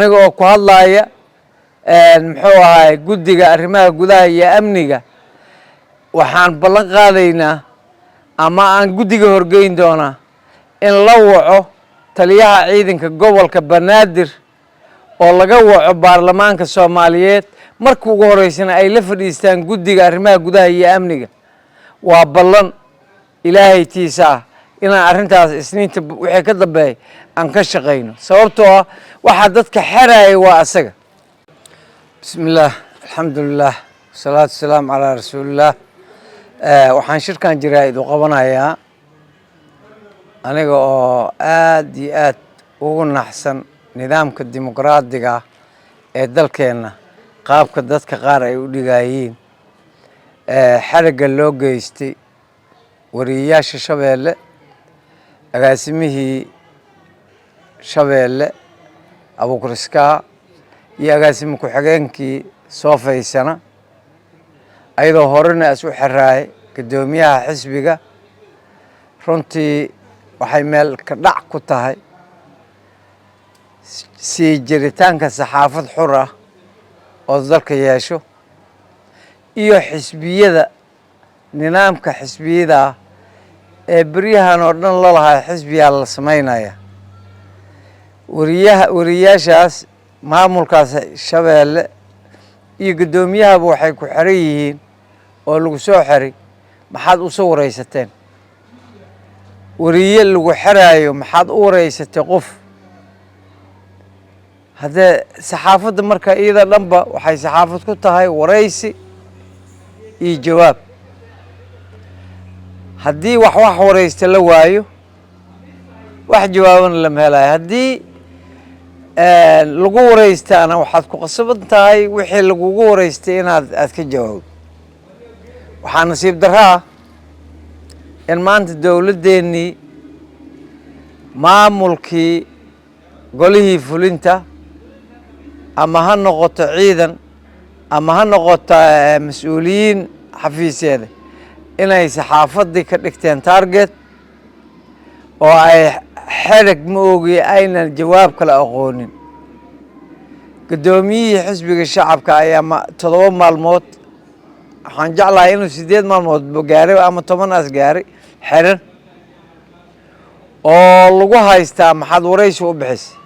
anigoo ku hadlaya muxuu ahaay guddiga arrimaha gudaha iyo amniga waxaan ballan qaadaynaa ama aan guddiga horgeyn doonaa in la waco taliyaha ciidanka gobolka Banaadir oo laga waco baarlamaanka Soomaaliyeed markii ugu horeysana ay la fadhiistaan guddiga arrimaha gudaha iyo amniga. waa ballan ilaahay tiisa inaan arrintaas isniinta wixii ka dambeeyay aan ka shaqeyno sababtoo ah waxa dadka xiraaya waa asaga. bismillaah alxamdulillaah wasalaatu wasalaamu calaa rasuulillaah. waxaan shirkan jaraa'id u qabanayaa aniga oo aad iyo aad ugu naxsan nidaamka dimuqraadiga ee dalkeenna qaabka dadka qaar ay u dhigayeen xarigga loo geystay wariyayaasha Shabeelle, agaasimihii Shabeelle Abuukar Iskaa iyo agaasimo ku-xigeenkii soo faysana ayadoo horena is u xiraay guddoomiyaha xisbiga. runtii waxay meel ka dhac ku tahay sii jiritaanka saxaafad xur ah oo dalka yeesho iyo xisbiyada nidaamka xisbiyada ee beryahan oo dhan la lahaa xisbiyaa la sameynaya. wariyaashaas maamulkaas Shabeelle iyo guddoomiyahaba waxay ku xiran yihiin oo lagu soo xiray. maxaad u soo wareysateen wariye lagu xiraayo? maxaad u wareysatay qof? haddee saxaafadda marka iyada dhanba waxay saxaafad ku tahay wareysi iyo jawaab. haddii wax wareysta la waayo wax jawaabana lama helayo. haddii lagu wareystaana waxaad ku qasban tahay wixii lagugu wareystay inaad ka jawaabto. waxaa nasiib darro ah in maanta dowladdeenii maamulkii golihii fulinta ama ha noqoto ciidan ama ha noqoto mas-uuliyiin xafiisyeeda inay saxaafaddii ka dhigteen target oo ay xereg ma ogi aynan jawaab kala aqoonin. guddoomiyihii xisbiga shacabka ayaa 7 maalmood, waxaan jeclahay inuu 8 maalmood gaaray ama 10 gaaray xiran oo lagu haystaa maxaad wareysi u bixisay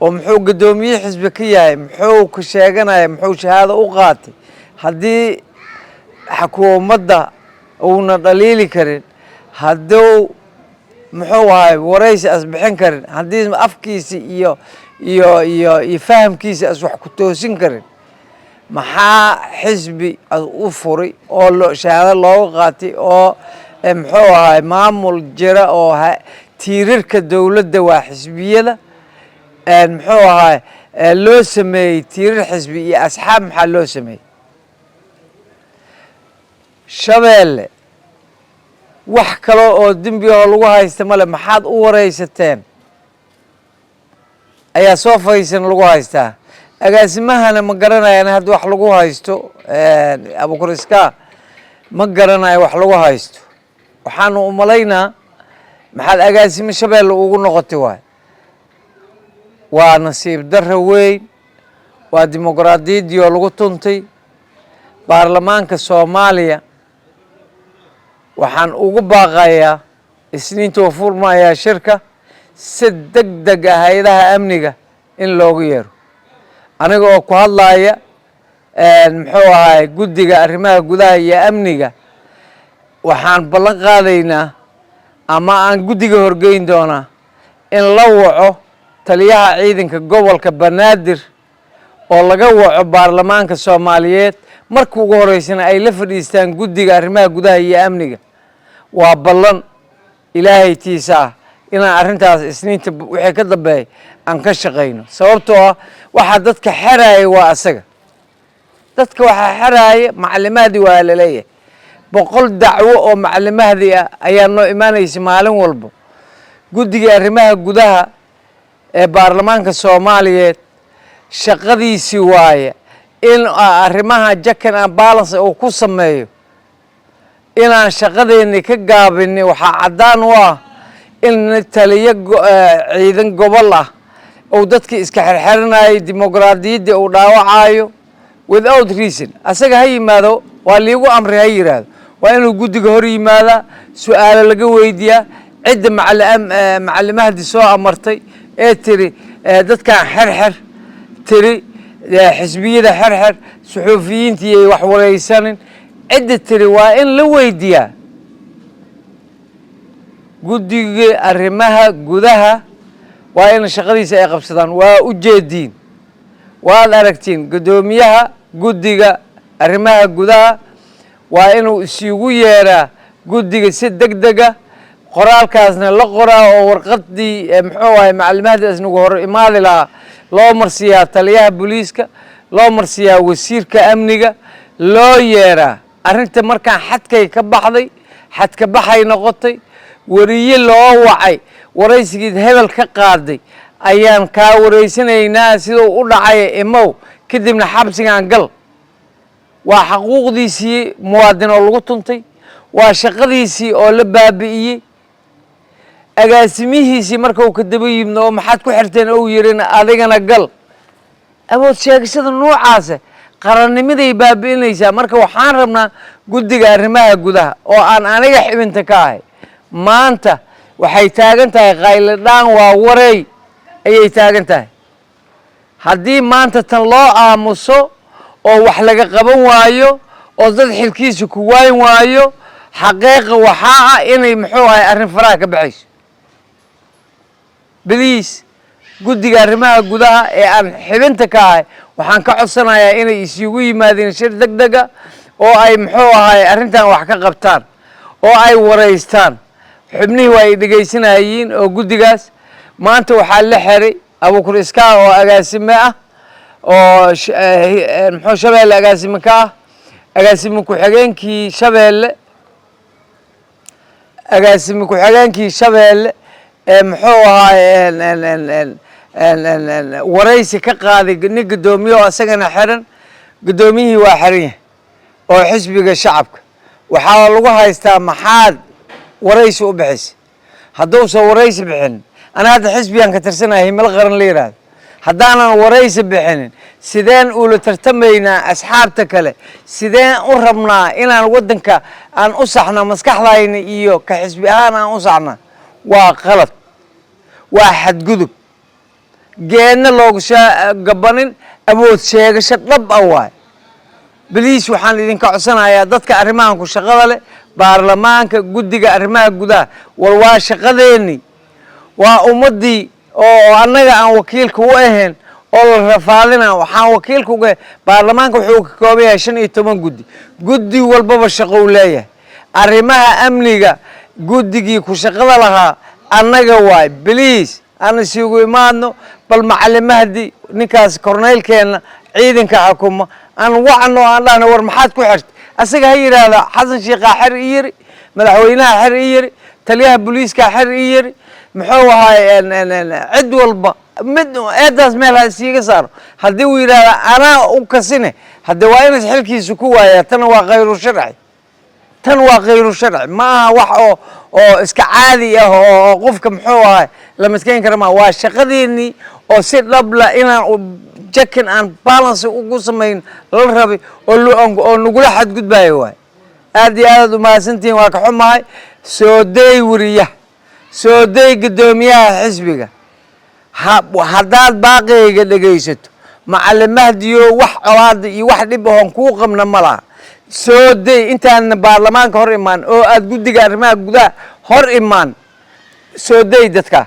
oo muxuu guddoomiye xisbi ka yahay, muxuu ka sheeganaya, muxuu shahaado u qaatay. haddii xukuumadda uuna dhaliili karin, hadduu muxuu ahay wareysi asbixin karin, haddii afkiisa iyo fahamkiisa as wax ku toosin karin, maxaa xisbi u furay oo shahaado looga qaatay oo muxuu ahay maamul jira oo tiirarka dowladda waa xisbiyada muxuu ahay loo sameeyey tiirar xisbi iyo asxaab. maxaa loo sameeyey? Shabeelle wax kale oo dembi oo lagu haysta male. maxaad u wareysateen? ayaa soo faysan lagu haystaa. agaasimahana ma garanayaan hadda wax lagu haysto. Abuukar Iskaa ma garanayo wax lagu haysto. waxaanu u malaynaa maxaad agaasimo Shabeelle ugu noqotay waay. waa nasiib darro weyn. waa dimuqraadiyaddii oo lagu tuntay. baarlamaanka Soomaaliya waxaan ugu baaqayaa isniinta oo furmayaa shirka si degdeg ah hay'adaha amniga in loogu yeero. aniga oo ku hadlaya muxuu ahaay guddiga arrimaha gudaha iyo amniga waxaan ballan qaadaynaa ama aan guddiga horgeyn doonaa in la waco taliyaha ciidanka gobolka Banaadir oo laga waco baarlamaanka Soomaaliyeed markii ugu horeysana ay la fadhiistaan guddiga arrimaha gudaha iyo amniga. waa ballan ilaahay tiisa inaan arrintaas isniinta wixii ka dambeeyay aan ka shaqeyno sababtoo ah waxa dadka xiraaya waa asaga. dadka waxaa xiraaya macluumaadii waa la leeyahay. 100 dacwo oo macluumaadii ah ayaa noo imaanaysa maalin walba. guddiga arrimaha gudaha ee baarlamaanka Soomaaliyeed shaqadiisii waaye in arrimaha jakan and balance uu ku sameeyo. inaan shaqadeeni ka gaabinay waxaa caddaan u ah in taliye ciidan gobol ah oo dadkii iska xirxiranayay dimuqraadiyadda uu dhaawacayo without reason asaga ha yimaado waa liigu amri ha yiraahdo waa inuu guddiga hor yimaadaa su'aalo laga weydiiyaa cidda macallimahadii soo amartay ee tiri dadkan xirxir tiri xisbiyada xirxir suxuufiyiintii ay wax waraysanin cidda tiri waa in la weydiiyaa guddiga arrimaha gudaha waa in shaqadiisa ay qabsadaan waa u jeediin waad aragtiin guddoomiyaha guddiga arrimaha gudaha waa inuu isugu yeeraa guddiga si degdega qoraalkaasna la qoraa oo warqadii muxuu ahay macallimahdaas nagu hor imaadi lahaa loo marsiyaa taliyaha booliiska loo marsiyaa wasiirka amniga loo yeeraa arrinta markaan xadkay ka baxday xadka baxay noqotay wariye loo wacay waraysigiid hebel ka qaaday ayaan kaa waraysanaynaa siduu u dhacay imow kadibna xabsigaan gal waa xaquuqdiisii muwaadin oo lagu tuntay waa shaqadiisii oo la baabi'iyey agaasimihiisii marka uu ka daba yimid oo maxaad ku xirteen ou yirina adigana gal awood sheegashada noocaasa qarannimaday baabi'inaysaa marka waxaan rabnaa guddiga arrimaha gudaha oo aan aniga xibinta ka ahay maanta waxay taagan tahay qayladhaan waa wareey ayay taagan tahay haddii maanta tan loo aamuso oo wax laga qaban waayo oo dad xilkiisa ku waayn waayo xaqiiqa waxaa ah inay muxuu ahay arrin faraha ka baxayso beliis guddiga arrimaha gudaha ee aan xibinta ka ahay waxaan ka codsanayaa inay isugu yimaadeen shir degdega oo ay muxuu ahay arrintan wax ka qabtaan oo ay waraystaan xubnihii waa ay dhegaysanayeen oo guddigaas maanta waxaa la xiray abukur iskaa oo agaasime ah oo muxuu shabeelle agaasime ka ah agaasime ku-xigeenkii shabeelle agaasime ku-xigeenkii shabeelle ee muxuu ahaa waraysi ka qaaday nin guddoomiye oo asagana xiran guddoomiyihii waa xiran yahay oo xisbiga shacabka waxaa lagu haystaa maxaad waraysi u bixisay hadduusan waraysi bixinin ana hadda xisbigaan ka tirsanaya himilo qaran la yidhaahdo haddaanan waraysi bixinin sideen ula tartamaynaa asxaabta kale sideen u rabnaa inaan waddanka aan u saxna maskaxdayna iyo ka xisbi ahaan aan u saxna waa qalad waa xadgudub geedna loogu gabanin awood sheegasho dhab ah waay beliis waxaan idinka codsanayaa dadka arrimahan ku shaqada leh baarlamaanka guddiga arrimaha gudaha war waa shaqadeennii waa ummaddii oo annaga aan wakiilka u ahayn oo la rafaadina waxaan wakiilka uga baarlamaanka wuxuu ka kooban yahay 15 guddi guddi walbaba shaqo u leeyahay arrimaha amniga guddigii ku shaqada lahaa annaga waay beliis aan isugu imaadno bal macallimahadii ninkaas korneylkeena ciidanka xukuma aan wacno aan dhahno war maxaad ku xirtay asaga ha yiraahdo xasan sheekh xir iyiri madaxweynaha xir iyiri taliyaha booliiska xir iyiri muxuu ahay cid walba mid eedaas meel ha siiga saaro haddii uu yiraahdo anaa u kasine haddii waa inaad xilkiisa ku waayaa tan waa khayru sharci tan waa khayru sharci ma aha wax oo iska caadi ah oo qofka muxuu ahay la maskayn kara ma waa shaqadeennii oo si dhabla inaan jakin aan balance ugu samayn la rabay oo nagula xadgudbayo waay aad iyo aad u mahadsantihiin waa ka xumahay soo day wariyaha soo day guddoomiyaha xisbiga haddaad baaqiyga dhegaysato macallimahdiyo wax colaada iyo wax dhib ahoon kuu qabna ma laha soo day intaan baarlamaanka hor imaan oo aad guddiga arrimaha gudaha hor imaan soo day dadka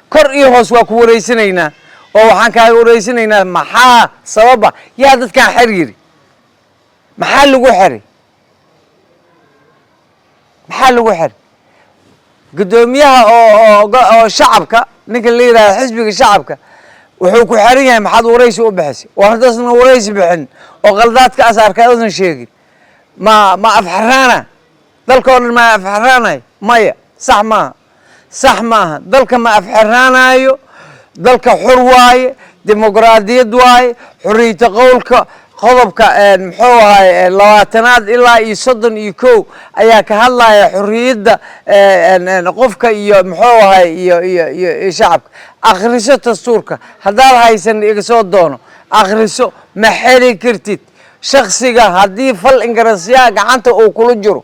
kor iyo hoos waa ku wareysanaynaa oo waxaan kaaga wareysanaynaa maxaa sababa yaa dadkan xer yiri maxaa lagu xiray maxaa lagu xiray guddoomiyaha oo shacabka ninka la yiraahdo xisbiga shacabka wuxuu ku xiran yahay maxaad waraysi u bixisay oo haddaasna waraysi bixin oo qaldaadka asaarka uusan sheegin ma afxaraana dalka oo dhan ma afxaraanay maya sax maaha dalka ma afxaraanayo dalka xur waaye dimuqraadiyad waaye xuriyada qowlka qodobka muxuu ahay 20 ilaa 31 ayaa ka hadlaya xuriyada qofka iyo muxuu ahay iyo shacabka akhriso dastuurka haddaad haysan iga soo doono akhriso ma xiri kartid shakhsiga haddii fal ingarasiyaa gacanta uu kula jiro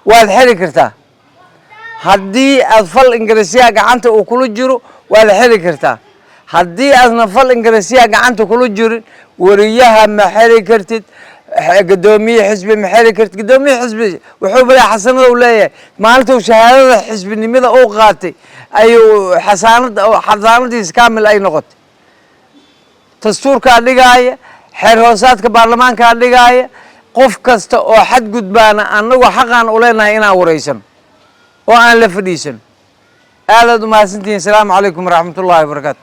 waad xiri kartaa haddii aad fal ingarasiyaa gacanta uu kula jiro waad xiri kartaa haddii aadna fal ingarasiyaa gacanta kula jirin wariyaha ma xiri kartid قدومي حزب محرك قدومي حزب وحب لي حسنة ولا ما أنتوا شهادة حزب النميذج أو قاتي أيو حسنة أو حضانة كامل أي نقطة دستور كان لقاية حراسات كبرلمان كان لقاية قف كست أو حد قدبانا أنه حقا أولينا هنا ورئيسا وأنا لفديسا هذا ما سنتين السلام عليكم ورحمة الله وبركاته